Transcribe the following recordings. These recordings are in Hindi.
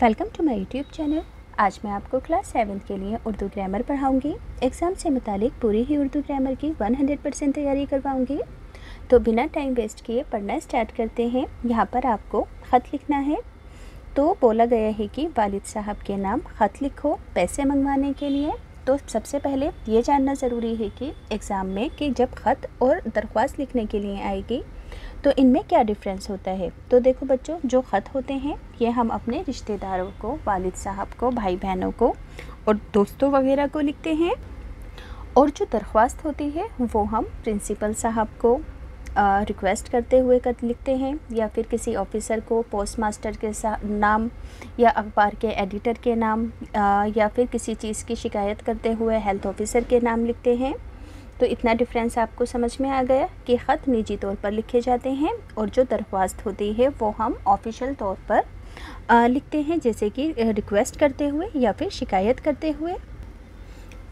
Welcome to my YouTube channel. आज मैं आपको क्लास 7 के लिए उर्दू ग्रामर पढ़ाऊंगी। एग्ज़ाम से मुतालिक पूरी ही उर्दू ग्रामर की 100% तैयारी करवाऊंगी। तो बिना टाइम वेस्ट किए पढ़ना स्टार्ट करते हैं। यहाँ पर आपको ख़त लिखना है। तो बोला गया है कि वालिद साहब के नाम ख़त लिखो पैसे मंगवाने के लिए। तो सबसे पहले ये जानना ज़रूरी है कि एग्ज़ाम में कि जब ख़त और दरख्वास्त लिखने के लिए आएगी तो इनमें क्या डिफरेंस होता है। तो देखो बच्चों, जो ख़त होते हैं ये हम अपने रिश्तेदारों को, वालिद साहब को, भाई बहनों को और दोस्तों वगैरह को लिखते हैं। और जो दरख्वास्त होती है वो हम प्रिंसिपल साहब को रिक्वेस्ट करते हुए लिखते हैं, या फिर किसी ऑफिसर को, पोस्ट मास्टर के नाम, या अखबार के एडिटर के नाम, या फिर किसी चीज़ की शिकायत करते हुए हेल्थ ऑफिसर के नाम लिखते हैं। तो इतना डिफरेंस आपको समझ में आ गया कि ख़त निजी तौर पर लिखे जाते हैं और जो दरख्वास्त होती है वो हम ऑफिशियल तौर पर लिखते हैं, जैसे कि रिक्वेस्ट करते हुए या फिर शिकायत करते हुए।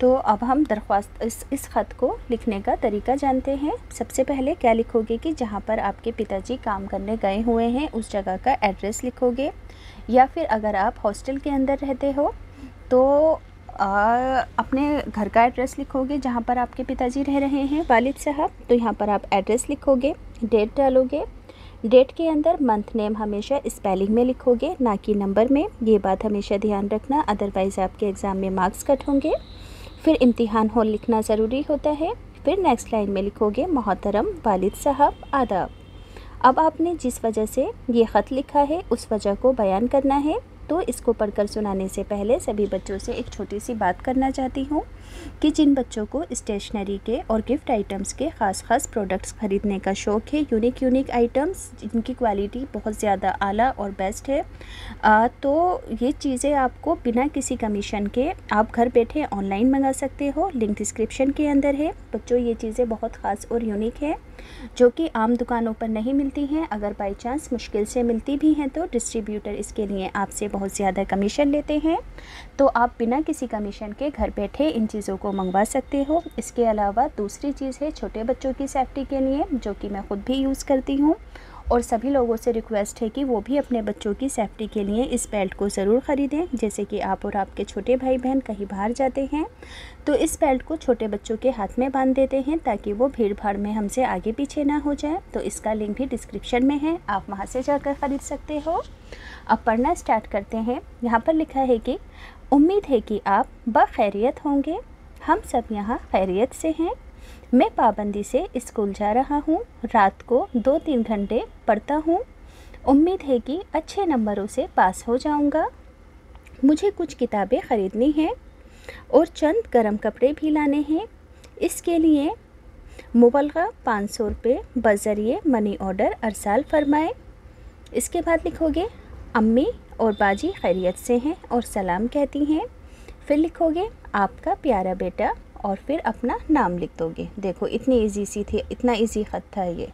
तो अब हम दरख्वास्त इस ख़त को लिखने का तरीका जानते हैं। सबसे पहले क्या लिखोगे कि जहाँ पर आपके पिताजी काम करने गए हुए हैं उस जगह का एड्रेस लिखोगे, या फिर अगर आप हॉस्टल के अंदर रहते हो तो अपने घर का एड्रेस लिखोगे जहाँ पर आपके पिताजी रह रहे हैं, वालिद साहब। तो यहाँ पर आप एड्रेस लिखोगे, डेट डालोगे। डेट के अंदर मंथ नेम हमेशा स्पेलिंग में लिखोगे, ना कि नंबर में। ये बात हमेशा ध्यान रखना, अदरवाइज़ आपके एग्ज़ाम में मार्क्स कट होंगे। फिर इम्तिहान हॉल लिखना ज़रूरी होता है। फिर नेक्स्ट लाइन में लिखोगे मोहतरम वालिद साहब आदाब। अब आपने जिस वजह से ये ख़त लिखा है उस वजह को बयान करना है। तो इसको पढ़कर सुनाने से पहले सभी बच्चों से एक छोटी सी बात करना चाहती हूँ कि जिन बच्चों को स्टेशनरी के और गिफ्ट आइटम्स के ख़ास प्रोडक्ट्स ख़रीदने का शौक़ है, यूनिक आइटम्स जिनकी क्वालिटी बहुत ज़्यादा आला और बेस्ट है, तो ये चीज़ें आपको बिना किसी कमीशन के आप घर बैठे ऑनलाइन मंगा सकते हो। लिंक डिस्क्रिप्शन के अंदर है। बच्चों, ये चीज़ें बहुत ख़ास और यूनिक है जो कि आम दुकानों पर नहीं मिलती हैं। अगर बाई चांस मुश्किल से मिलती भी हैं तो डिस्ट्रीब्यूटर इसके लिए आपसे बहुत ज़्यादा कमीशन लेते हैं। तो आप बिना किसी कमीशन के घर बैठे इन चीज़ों को मंगवा सकते हो। इसके अलावा दूसरी चीज़ है छोटे बच्चों की सेफ्टी के लिए, जो कि मैं ख़ुद भी यूज़ करती हूँ और सभी लोगों से रिक्वेस्ट है कि वो भी अपने बच्चों की सेफ्टी के लिए इस बेल्ट को ज़रूर ख़रीदें। जैसे कि आप और आपके छोटे भाई बहन कहीं बाहर जाते हैं तो इस बेल्ट को छोटे बच्चों के हाथ में बांध देते हैं ताकि वो भीड़ भाड़ में हमसे आगे पीछे ना हो जाए। तो इसका लिंक भी डिस्क्रिप्शन में है, आप वहाँ से जाकर ख़रीद सकते हो। अब पढ़ना स्टार्ट करते हैं। यहाँ पर लिखा है कि उम्मीद है कि आप बखैरियत होंगे। हम सब यहाँ खैरियत से हैं। मैं पाबंदी से स्कूल जा रहा हूँ। रात को 2-3 घंटे पढ़ता हूँ। उम्मीद है कि अच्छे नंबरों से पास हो जाऊँगा। मुझे कुछ किताबें ख़रीदनी हैं और चंद गर्म कपड़े भी लाने हैं। इसके लिए मुबलगा 500 रुपये बज़रिए मनी ऑर्डर अरसाल फरमाएँ। इसके बाद लिखोगे अम्मी और बाजी खैरियत से हैं और सलाम कहती हैं। फिर लिखोगे आपका प्यारा बेटा और फिर अपना नाम लिख दोगे। देखो इतनी इजी सी थी, इतना इजी ख़त था ये।